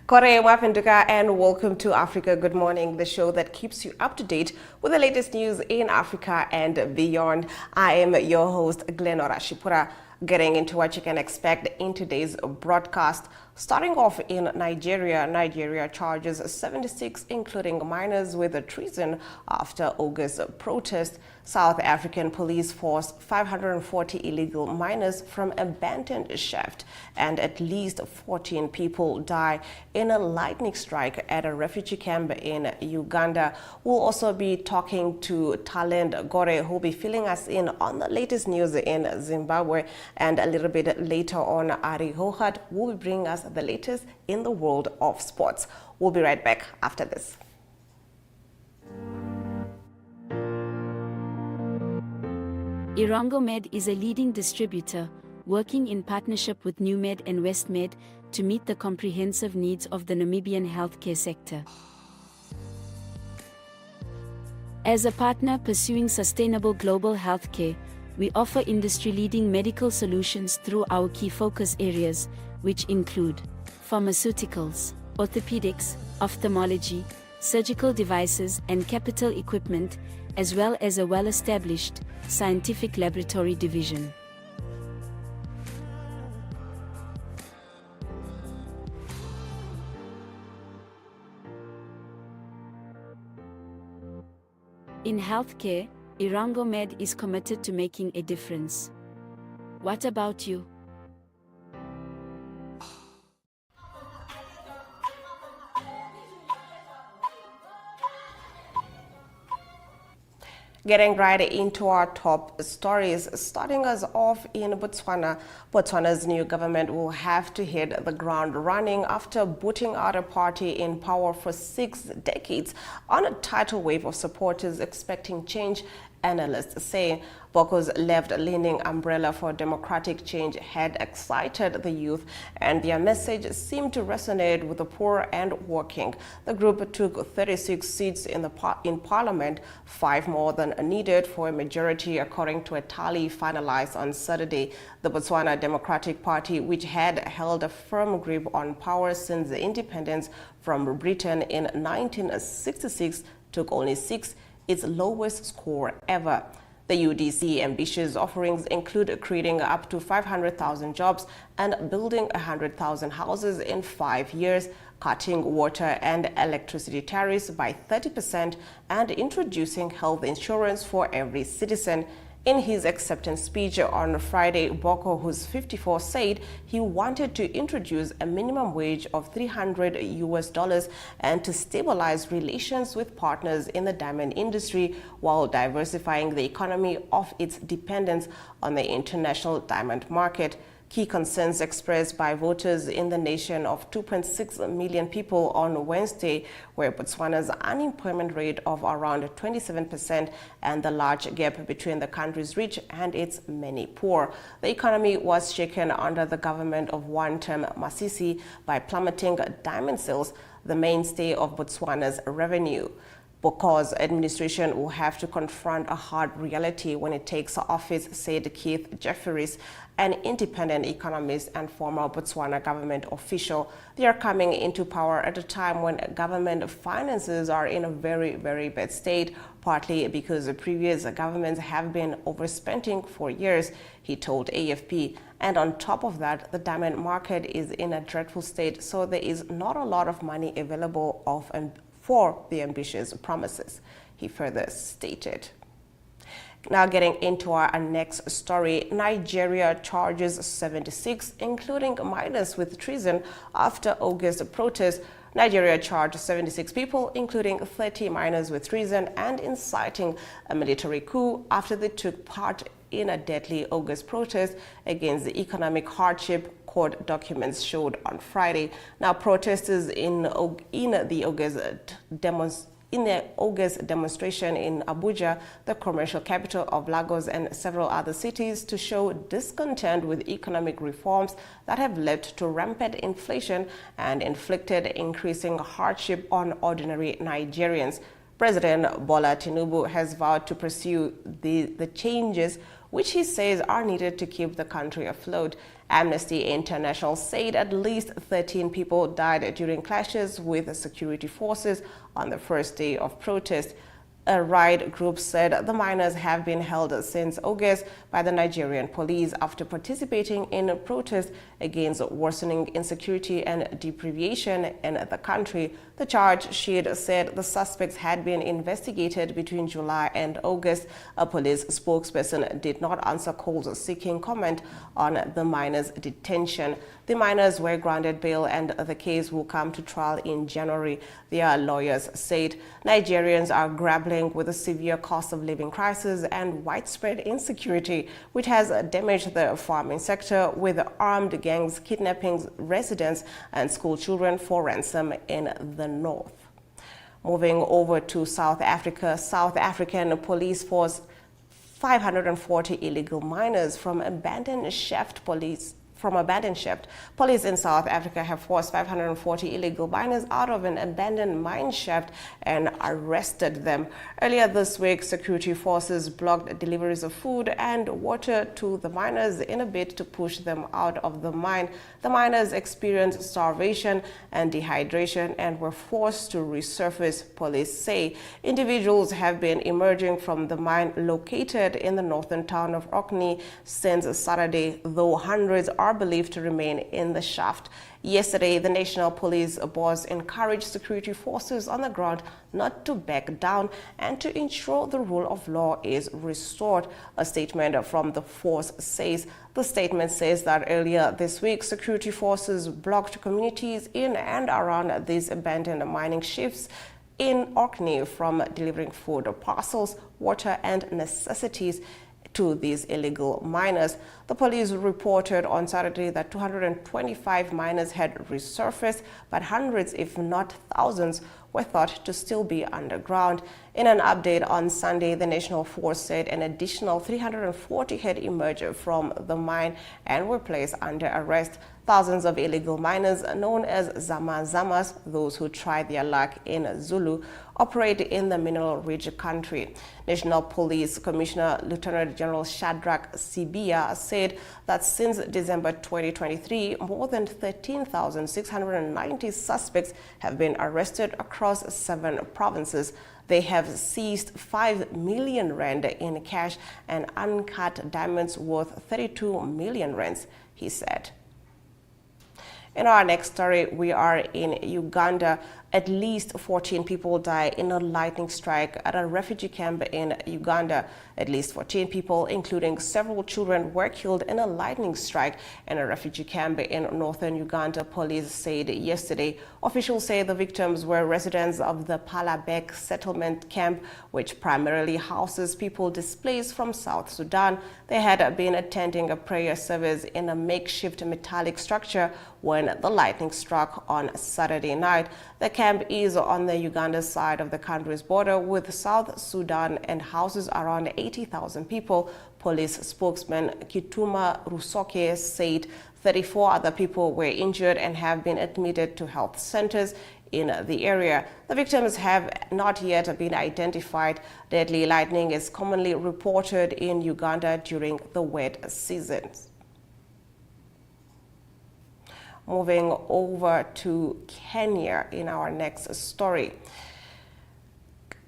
Kore Wapenduka and welcome to Africa Good Morning, the show that keeps you up to date with the latest news in Africa and beyond. I am your host, Glenora Shipura. Getting into what you can expect in today's broadcast. Starting off in Nigeria, Nigeria charges 76, including minors, with treason after August protest. South African police force 540 illegal miners from abandoned shaft, and at least 14 people die in a lightning strike at a refugee camp in Uganda. We'll also be talking to Talent Gore, who'll be filling us in on the latest news in Zimbabwe. And a little bit later on, Ari Hohat will be bringing us the latest in the world of sports. We'll be right back after this. Irango Med is a leading distributor, working in partnership with NewMed and WestMed to meet the comprehensive needs of the Namibian healthcare sector. As a partner pursuing sustainable global healthcare, we offer industry-leading medical solutions through our key focus areas, which include pharmaceuticals, orthopedics, ophthalmology, surgical devices and capital equipment, as well as a well-established scientific laboratory division. In healthcare, Irango Med is committed to making a difference. What about you? Getting right into our top stories, starting us off in Botswana. Botswana's new government will have to hit the ground running after booting out a party in power for 6 decades on a tidal wave of supporters expecting change. Analysts say Boko's left-leaning umbrella for democratic change had excited the youth, and their message seemed to resonate with the poor and working. The group took 36 seats in parliament, 5 more than needed for a majority, according to a tally finalized on Saturday. The Botswana Democratic Party, which had held a firm grip on power since independence from Britain in 1966, took only 6, its lowest score ever. The UDC ambitious offerings include creating up to 500,000 jobs and building 100,000 houses in 5 years, cutting water and electricity tariffs by 30%, and introducing health insurance for every citizen. In his acceptance speech on Friday, Boko, who's 54, said he wanted to introduce a minimum wage of $300 and to stabilize relations with partners in the diamond industry while diversifying the economy of its dependence on the international diamond market. Key concerns expressed by voters in the nation of 2.6 million people on Wednesday were Botswana's unemployment rate of around 27% and the large gap between the country's rich and its many poor. The economy was shaken under the government of one-term Masisi by plummeting diamond sales, the mainstay of Botswana's revenue. Boko's administration will have to confront a hard reality when it takes office, said Keith Jefferies, an independent economist and former Botswana government official. They are coming into power at a time when government finances are in a very, very bad state, partly because the previous governments have been overspending for years, he told AFP. And on top of that, the diamond market is in a dreadful state, so there is not a lot of money available for the ambitious promises, he further stated. Now getting into our next story, Nigeria charges 76, including minors, with treason after August protest. Nigeria charged 76 people, including 30 minors, with treason and inciting a military coup after they took part in a deadly August protest against the economic hardship, court documents showed on Friday. Now, protesters in the August demonstration in Abuja, the commercial capital of Lagos, and several other cities to show discontent with economic reforms that have led to rampant inflation and inflicted increasing hardship on ordinary Nigerians. President Bola Tinubu has vowed to pursue the changes which he says are needed to keep the country afloat. Amnesty International said at least 13 people died during clashes with security forces on the first day of protest. A riot group said the miners have been held since August by the Nigerian police after participating in a protest against worsening insecurity and deprivation in the country. The charge sheet said the suspects had been investigated between July and August. A police spokesperson did not answer calls seeking comment on the miners' detention. The miners were granted bail and the case will come to trial in January. Their lawyers said Nigerians are grappling with a severe cost of living crisis and widespread insecurity, which has damaged the farming sector, with armed gangs kidnapping residents and school children for ransom in the north. Moving over to South Africa, South African police forced 540 illegal miners from abandoned shaft. Police in South Africa have forced 540 illegal miners out of an abandoned mine shaft and arrested them. Earlier this week, security forces blocked deliveries of food and water to the miners in a bid to push them out of the mine. The miners experienced starvation and dehydration and were forced to resurface, police say. Individuals have been emerging from the mine located in the northern town of Orkney since Saturday, though hundreds are believed to remain in the shaft. Yesterday, the National Police Boss encouraged security forces on the ground not to back down and to ensure the rule of law is restored. A statement from the force says. The statement says that earlier this week, security forces blocked communities in and around these abandoned mining shafts in Orkney from delivering food parcels, water and necessities to these illegal miners. The police reported on Saturday that 225 miners had resurfaced, but hundreds, if not thousands, were thought to still be underground. In an update on Sunday, the National Force said an additional 340 had emerged from the mine and were placed under arrest. Thousands of illegal miners, known as Zamas, those who try their luck in Zulu, operate in the mineral-rich country. National Police Commissioner Lieutenant General Shadrach Sibia said that since December 2023, more than 13,690 suspects have been arrested across 7 provinces. They have seized 5 million rand in cash and uncut diamonds worth 32 million rands, he said. In our next story, we are in Uganda. At least 14 people died in a lightning strike at a refugee camp in Uganda. At least 14 people, including several children, were killed in a lightning strike in a refugee camp in northern Uganda, police said yesterday. Officials say the victims were residents of the Palabek settlement camp, which primarily houses people displaced from South Sudan. They had been attending a prayer service in a makeshift metallic structure when the lightning struck on Saturday night. The camp is on the Uganda side of the country's border with South Sudan and houses around 80,000 people. Police spokesman Kituma Rusoke said 34 other people were injured and have been admitted to health centers in the area. The victims have not yet been identified. Deadly lightning is commonly reported in Uganda during the wet seasons. Moving over to Kenya in our next story.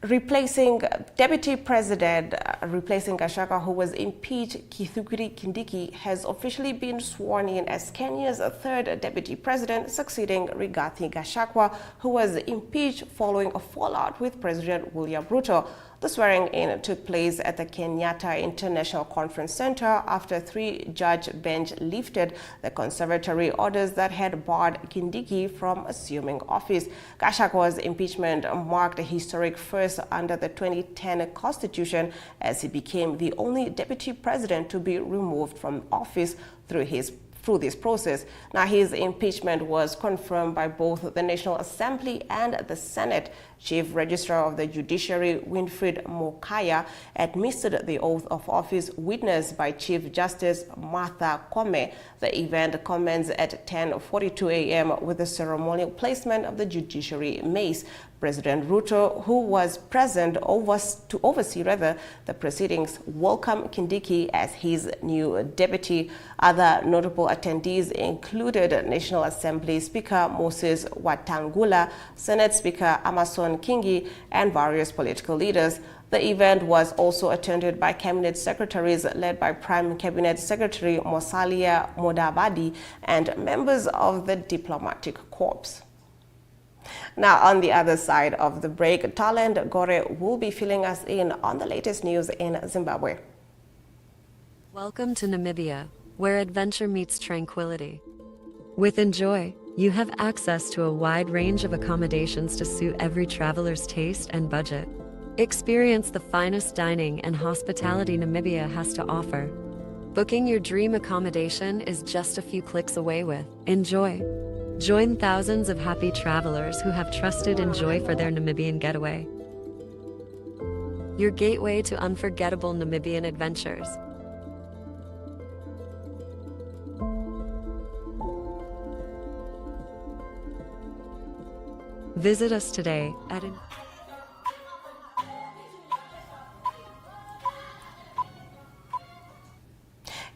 Replacing Deputy President, replacing Gachagua, who was impeached, Kithure Kindiki, has officially been sworn in as Kenya's third Deputy President, succeeding Rigathi Gachagua, who was impeached following a fallout with President William Ruto. The swearing-in took place at the Kenyatta International Conference Center after a 3-judge bench lifted the conservatory orders that had barred Kindiki from assuming office. Gachagua's impeachment marked a historic first under the 2010 Constitution, as he became the only deputy president to be removed from office through this process. Now, his impeachment was confirmed by both the National Assembly and the Senate. Chief Registrar of the Judiciary, Winfred Mokaya, administered the oath of office witnessed by Chief Justice Martha Koome. The event commenced at 10:42 a.m. with the ceremonial placement of the judiciary mace. President Ruto, who was present to oversee the proceedings, welcomed Kindiki as his new deputy. Other notable attendees included National Assembly Speaker Moses Wetangula, Senate Speaker Amason Kingi, and various political leaders. The event was also attended by cabinet secretaries led by Prime Cabinet Secretary Musalia Mudavadi and members of the diplomatic corps. Now, on the other side of the break, Talent Gore will be filling us in on the latest news in Zimbabwe. Welcome to Namibia, where adventure meets tranquility. With Enjoy, you have access to a wide range of accommodations to suit every traveler's taste and budget. Experience the finest dining and hospitality Namibia has to offer. Booking your dream accommodation is just a few clicks away with Enjoy. Join thousands of happy travelers who have trusted Enjoy for their Namibian getaway. Your gateway to unforgettable Namibian adventures. Visit us today at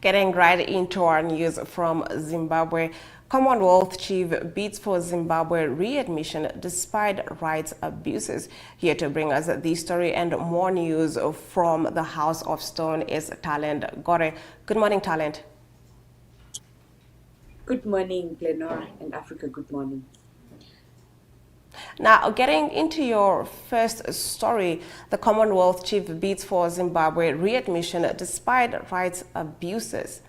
Getting right into our news from Zimbabwe, Commonwealth chief bids for Zimbabwe readmission despite rights abuses. Here to bring us this story and more news from the House of Stone is Talent Gore. Good morning, Talent. Good morning, Glenora and Africa. Good morning. Now, getting into your first story, the Commonwealth chief bids for Zimbabwe readmission despite rights abuses.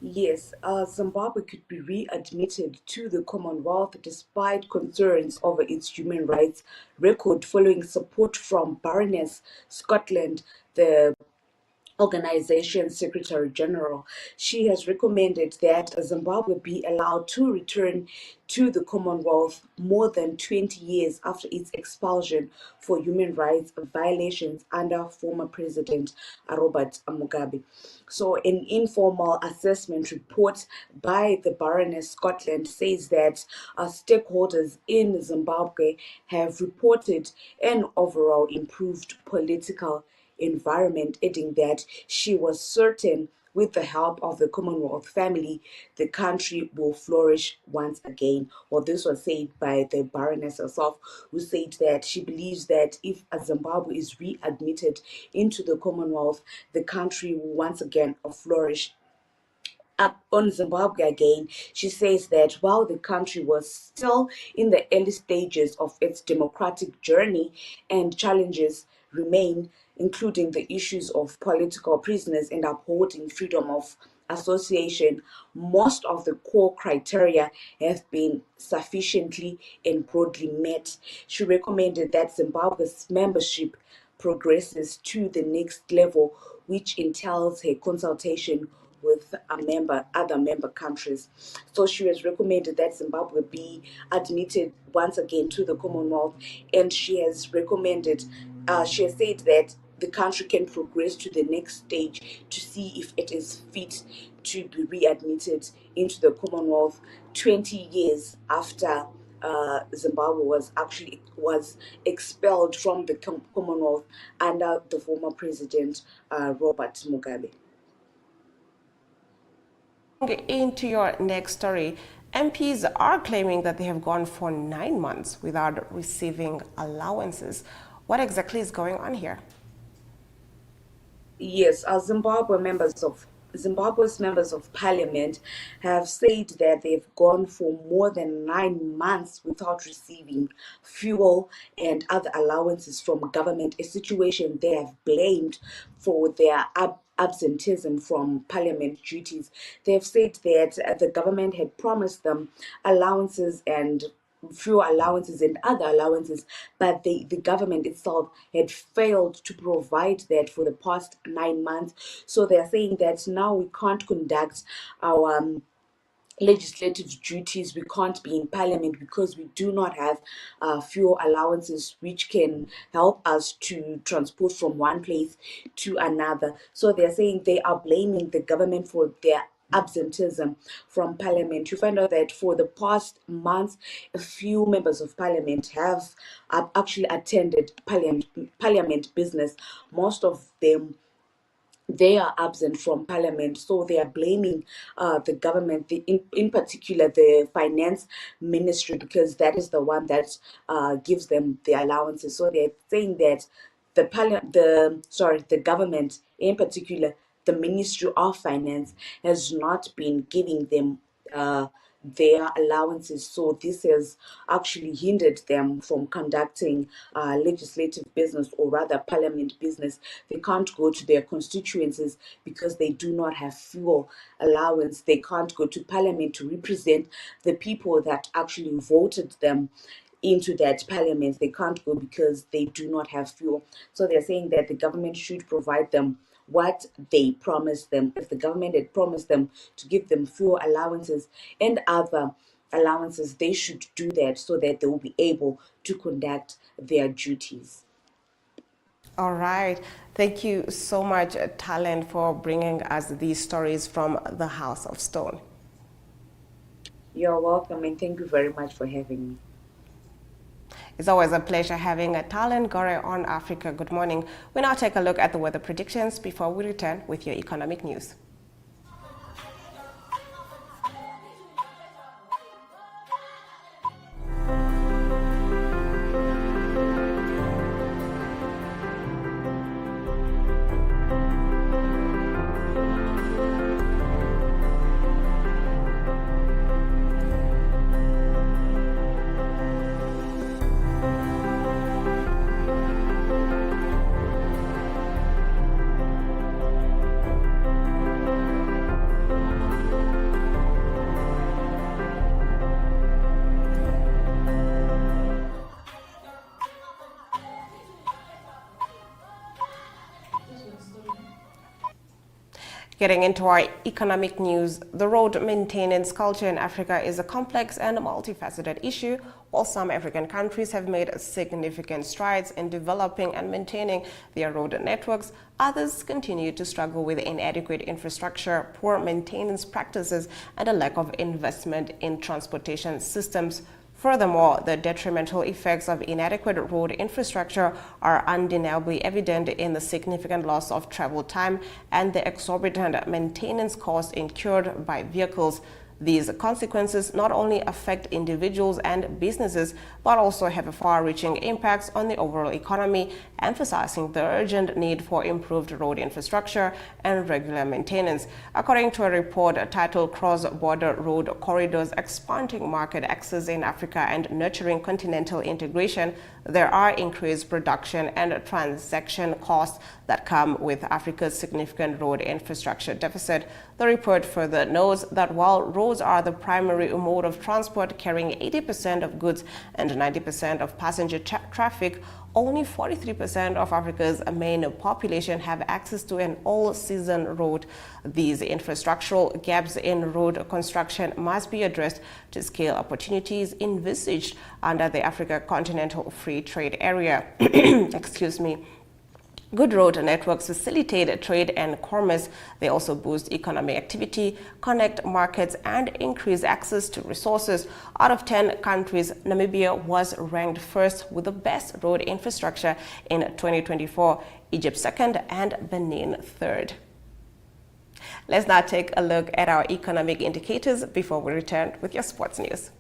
Yes, Zimbabwe could be readmitted to the Commonwealth despite concerns over its human rights record following support from Baroness Scotland, the Organization Secretary General. She has recommended that Zimbabwe be allowed to return to the Commonwealth more than 20 years after its expulsion for human rights violations under former President Robert Mugabe. So an informal assessment report by the Baroness Scotland says that stakeholders in Zimbabwe have reported an overall improved political environment, adding that she was certain with the help of the Commonwealth family, the country will flourish once again. Well, this was said by the Baroness herself, who said that she believes that if Zimbabwe is readmitted into the Commonwealth, the country will once again flourish. Up on Zimbabwe again, she says that while the country was still in the early stages of its democratic journey and challenges remain, including the issues of political prisoners and upholding freedom of association, most of the core criteria have been sufficiently and broadly met. She recommended that Zimbabwe's membership progresses to the next level, which entails her consultation with other member countries. So she has recommended that Zimbabwe be admitted once again to the Commonwealth, and she has recommended, she has said that the country can progress to the next stage to see if it is fit to be readmitted into the Commonwealth 20 years after Zimbabwe was expelled from the Commonwealth under the former President Robert Mugabe. Into your next story, MPs are claiming that they have gone for 9 months without receiving allowances. What exactly is going on here? Yes, Zimbabwe's members of parliament have said that they've gone for more than 9 months without receiving fuel and other allowances from government, a situation they have blamed for their absenteeism from parliament duties. They have said that the government had promised them allowances and fuel allowances and other allowances, but the government itself had failed to provide that for the past 9 months. So they're saying that now we can't conduct our legislative duties, we can't be in parliament because we do not have fuel allowances which can help us to transport from one place to another. So they're saying they are blaming the government for their absenteeism from parliament. You find out that for the past months, a few members of parliament have actually attended parliament business. Most of them, they are absent from parliament, so they are blaming the government, in particular the finance ministry, because that is the one that gives them the allowances. So they're saying that the government, in particular the Ministry of Finance, has not been giving them their allowances. So this has actually hindered them from conducting legislative business, or rather parliament business. They can't go to their constituencies because they do not have fuel allowance. They can't go to parliament to represent the people that actually voted them into that parliament. They can't go because they do not have fuel. So they're saying that the government should provide them what they promised them. If the government had promised them to give them fuel allowances and other allowances, they should do that so that they will be able to conduct their duties. All right. Thank you so much, Talent, for bringing us these stories from the House of Stone. You're welcome, and thank you very much for having me. It's always a pleasure having a Talent Gore on Africa. Good morning. We now take a look at the weather predictions before we return with your economic news. Getting into our economic news, the road maintenance culture in Africa is a complex and multifaceted issue. While some African countries have made significant strides in developing and maintaining their road networks, others continue to struggle with inadequate infrastructure, poor maintenance practices, and a lack of investment in transportation systems. Furthermore, the detrimental effects of inadequate road infrastructure are undeniably evident in the significant loss of travel time and the exorbitant maintenance costs incurred by vehicles. These consequences not only affect individuals and businesses, but also have far-reaching impacts on the overall economy, emphasizing the urgent need for improved road infrastructure and regular maintenance. According to a report titled Cross-Border Road Corridors Expanding Market Access in Africa and Nurturing Continental Integration, there are increased production and transaction costs that come with Africa's significant road infrastructure deficit. The report further notes that while roads are the primary mode of transport carrying 80% of goods and 90% of passenger traffic, only 43% of Africa's main population have access to an all-season road. These infrastructural gaps in road construction must be addressed to scale opportunities envisaged under the Africa Continental Free Trade Area. Excuse me. Good road networks facilitate trade and commerce. They also boost economic activity, connect markets, and increase access to resources. Out of 10 countries, Namibia was ranked first with the best road infrastructure in 2024, Egypt second, and Benin third. Let's now take a look at our economic indicators before we return with your sports news.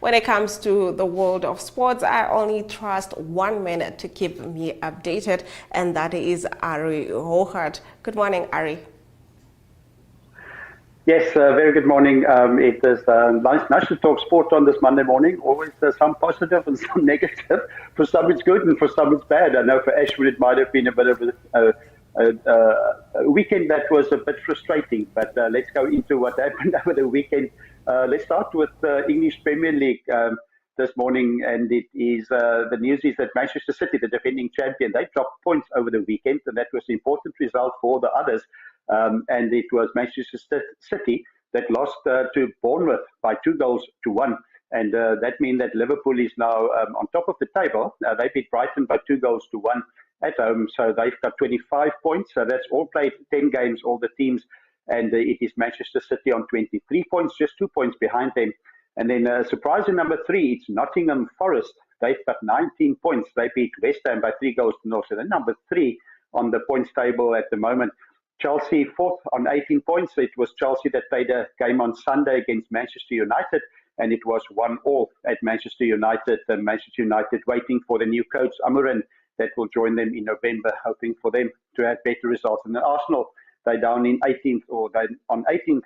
When it comes to the world of sports, I only trust 1 minute to keep me updated, and that is Ari Rohart. Good morning, Ari. Yes, very good morning. It is nice to talk sport on this Monday morning. Always some positive and some negative. For some it's good and for some it's bad. I know for Ashwood it might have been a bit of a weekend that was a bit frustrating, but let's go into what happened over the weekend. Let's start with the English Premier League this morning, and it is the news is that Manchester City, the defending champion, they dropped points over the weekend, and that was an important result for the others. And it was Manchester City that lost to Bournemouth by 2-1. And that means that Liverpool is now on top of the table. They beat Brighton by 2-1 at home. So they've got 25 points. So that's all played 10 games, all the teams. And it is Manchester City on 23 points, just 2 points behind them. And then surprising number 3, it's Nottingham Forest. They've got 19 points. They beat West Ham by 3-0. So they're number 3 on the points table at the moment. Chelsea 4th on 18 points. It was Chelsea that played a game on Sunday against Manchester United, and it was 1-1 at Manchester United. Manchester United waiting for the new coach, Amorim, that will join them in November, hoping for them to have better results. And then Arsenal, they're down in 18th, or they're on 18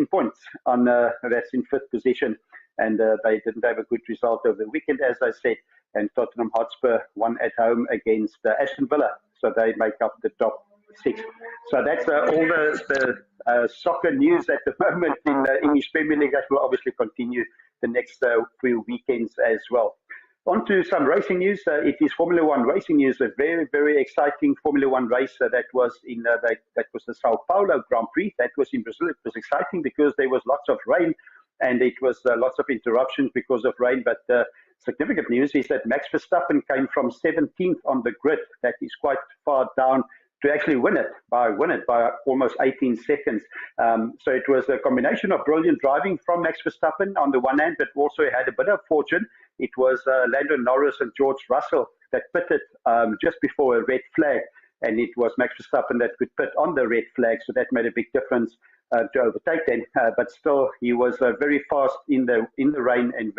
points. That's in 5th position, and they didn't have a good result over the weekend, as I said. And Tottenham Hotspur won at home against Aston Villa, so they make up the top 6. So that's all the soccer news at the moment in the English Premier League. That will obviously continue the next few weekends as well. On to some racing news. It is Formula One racing news. A very, very exciting Formula One race that was in that was the Sao Paulo Grand Prix. That was in Brazil. It was exciting because there was lots of rain, and it was lots of interruptions because of rain. But significant news is that Max Verstappen came from 17th on the grid. That is quite far down to actually win it by almost 18 seconds. So it was a combination of brilliant driving from Max Verstappen on the one hand, but also had a bit of fortune. It was Lando Norris and George Russell that pitted just before a red flag, and it was Max Verstappen that could pit on the red flag, so that made a big difference to overtake them. But still, he was very fast in the rain and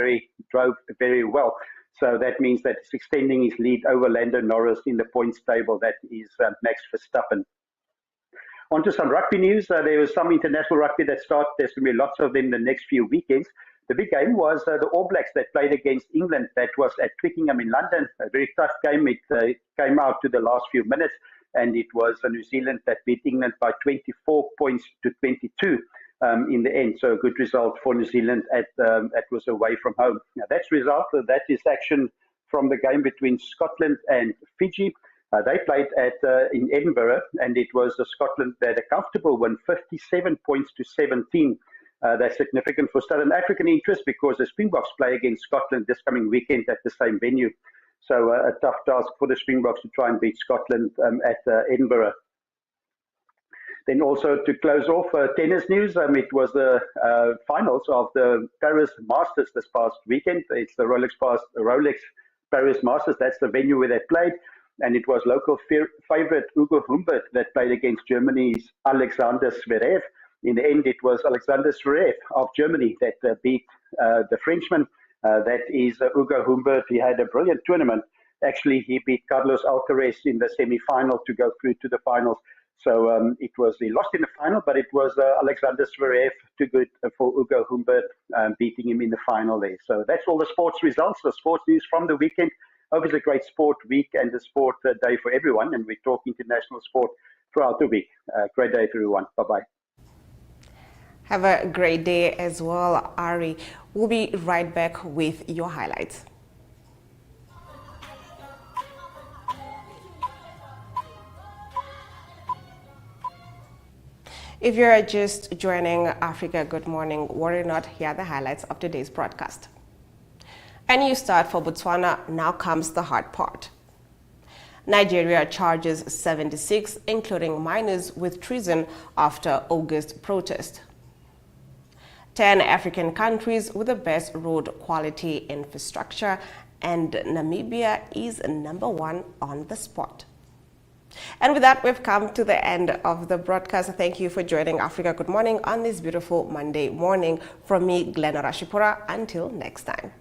drove very well. So that means that he's extending his lead over Lando Norris in the points table. That is Max Verstappen. On to some rugby news. There was some international rugby that started. There's going to be lots of them the next few weekends. The big game was the All Blacks that played against England. That was at Twickenham in London. A very tough game. It came out to the last few minutes, and it was New Zealand that beat England by 24 points to 22. In the end, so a good result for New Zealand that was away from home. Now that's result. That is action from the game between Scotland and Fiji. They played in Edinburgh, and it was Scotland that had a comfortable win, 57 points to 17. That's significant for Southern African interest because the Springboks play against Scotland this coming weekend at the same venue. So a tough task for the Springboks to try and beat Scotland at Edinburgh. Then also to close off tennis news, it was the finals of the Paris Masters this past weekend. It's the Rolex Paris Masters. That's the venue where they played. And it was local favorite Ugo Humbert that played against Germany's Alexander Zverev. In the end, it was Alexander Zverev of Germany that beat the Frenchman. That is Ugo Humbert. He had a brilliant tournament. Actually, he beat Carlos Alcaraz in the semi-final to go through to the finals. So he lost in the final, but it was Alexander Zverev too good for Ugo Humbert, beating him in the final there. So that's all the sports results, the sports news from the weekend. Hope it's a great sport week and a sport day for everyone, and we talk international sport throughout the week. Great day for everyone. Bye-bye. Have a great day as well, Ari. We'll be right back with your highlights. If you're just joining Africa, good morning. Worry not, here are the highlights of today's broadcast. A new start for Botswana. Now comes the hard part. Nigeria charges 76, including minors, with treason after August protest. 10 African countries with the best road quality infrastructure, and Namibia is number 1 on the spot. And with that, we've come to the end of the broadcast. Thank you for joining Africa Good Morning on this beautiful Monday morning. From me, Glenn Rashipura. Until next time.